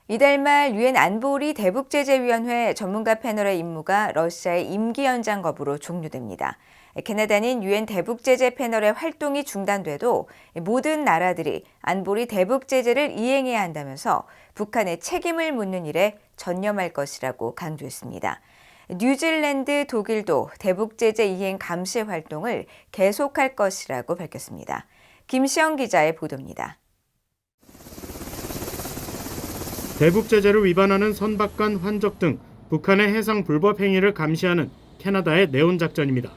이달 말 유엔 안보리 대북제재위원회 전문가 패널의 임무가 러시아의 임기 연장 거부로 종료됩니다. 캐나다는 유엔 대북제재 패널의 활동이 중단돼도 모든 나라들이 안보리 대북제재를 이행해야 한다면서 북한의 책임을 묻는 일에 전념할 것이라고 강조했습니다. 뉴질랜드, 독일도 대북제재 이행 감시 활동을 계속할 것이라고 밝혔습니다. 김시영 기자의 보도입니다. 대북 제재를 위반하는 선박간 환적 등 북한의 해상 불법 행위를 감시하는 캐나다의 네온 작전입니다.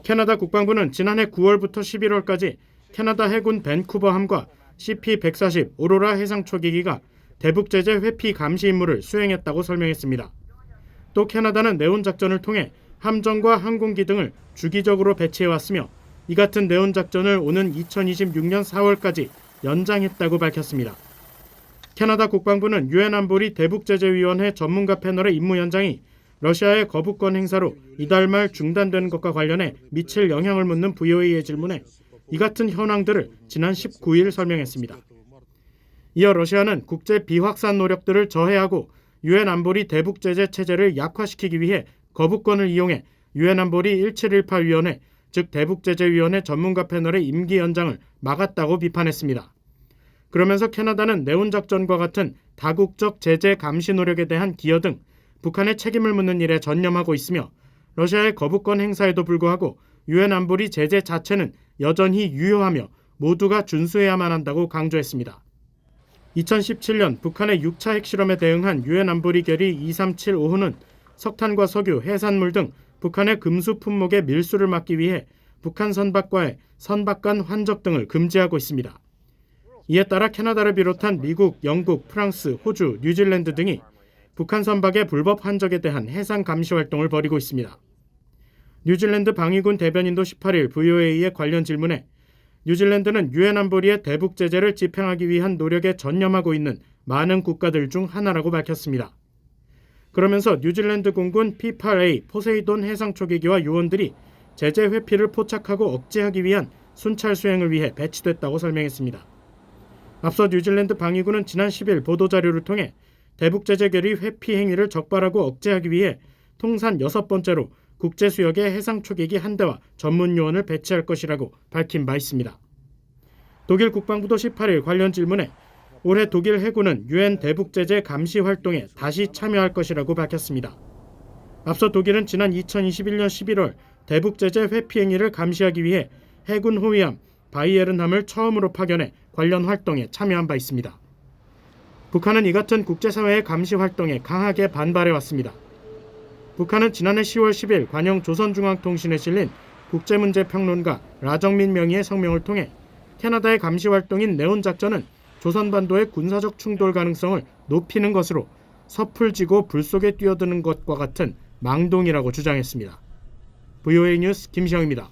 캐나다 국방부는 지난해 9월부터 11월까지 캐나다 해군 밴쿠버함과 CP-140 오로라 해상 초계기가 대북 제재 회피 감시 임무를 수행했다고 설명했습니다. 또 캐나다는 네온 작전을 통해 함정과 항공기 등을 주기적으로 배치해왔으며 이 같은 네온 작전을 오는 2026년 4월까지 연장했다고 밝혔습니다. 캐나다 국방부는 유엔 안보리 대북제재위원회 전문가 패널의 임무 연장이 러시아의 거부권 행사로 이달 말 중단되는 것과 관련해 미칠 영향을 묻는 VOA의 질문에 이 같은 현황들을 지난 19일 설명했습니다. 이어 러시아는 국제 비확산 노력들을 저해하고 유엔 안보리 대북제재 체제를 약화시키기 위해 거부권을 이용해 유엔 안보리 1718위원회, 즉 대북제재위원회 전문가 패널의 임기 연장을 막았다고 비판했습니다. 그러면서 캐나다는 네온 작전과 같은 다국적 제재 감시 노력에 대한 기여 등 북한의 책임을 묻는 일에 전념하고 있으며 러시아의 거부권 행사에도 불구하고 유엔 안보리 제재 자체는 여전히 유효하며 모두가 준수해야만 한다고 강조했습니다. 2017년 북한의 6차 핵실험에 대응한 유엔 안보리 결의 2375호는 석탄과 석유, 해산물 등 북한의 금수 품목의 밀수를 막기 위해 북한 선박과의 선박 간 환적 등을 금지하고 있습니다. 이에 따라 캐나다를 비롯한 미국, 영국, 프랑스, 호주, 뉴질랜드 등이 북한 선박의 불법 환적에 대한 해상 감시 활동을 벌이고 있습니다. 뉴질랜드 방위군 대변인도 18일 VOA의 관련 질문에 뉴질랜드는 유엔 안보리의 대북 제재를 집행하기 위한 노력에 전념하고 있는 많은 국가들 중 하나라고 밝혔습니다. 그러면서 뉴질랜드 공군 P-8A 포세이돈 해상 초계기와 요원들이 제재 회피를 포착하고 억제하기 위한 순찰 수행을 위해 배치됐다고 설명했습니다. 앞서 뉴질랜드 방위군은 지난 10일 보도자료를 통해 대북제재 결의 회피 행위를 적발하고 억제하기 위해 통산 6번째로 국제수역에 해상 초계기 1대와 전문 요원을 배치할 것이라고 밝힌 바 있습니다. 독일 국방부도 18일 관련 질문에 올해 독일 해군은 유엔 대북제재 감시 활동에 다시 참여할 것이라고 밝혔습니다. 앞서 독일은 지난 2021년 11월 대북제재 회피 행위를 감시하기 위해 해군 호위함 바이에른함을 처음으로 파견해 관련 활동에 참여한 바 있습니다. 북한은 이 같은 국제사회의 감시 활동에 강하게 반발해왔습니다. 북한은 지난해 10월 10일 관영 조선중앙통신에 실린 국제문제평론가 라정민 명의의 성명을 통해 캐나다의 감시 활동인 네온 작전은 조선반도의 군사적 충돌 가능성을 높이는 것으로 섣을 지고 불 속에 뛰어드는 것과 같은 망동이라고 주장했습니다. VOA 뉴스 김시영입니다.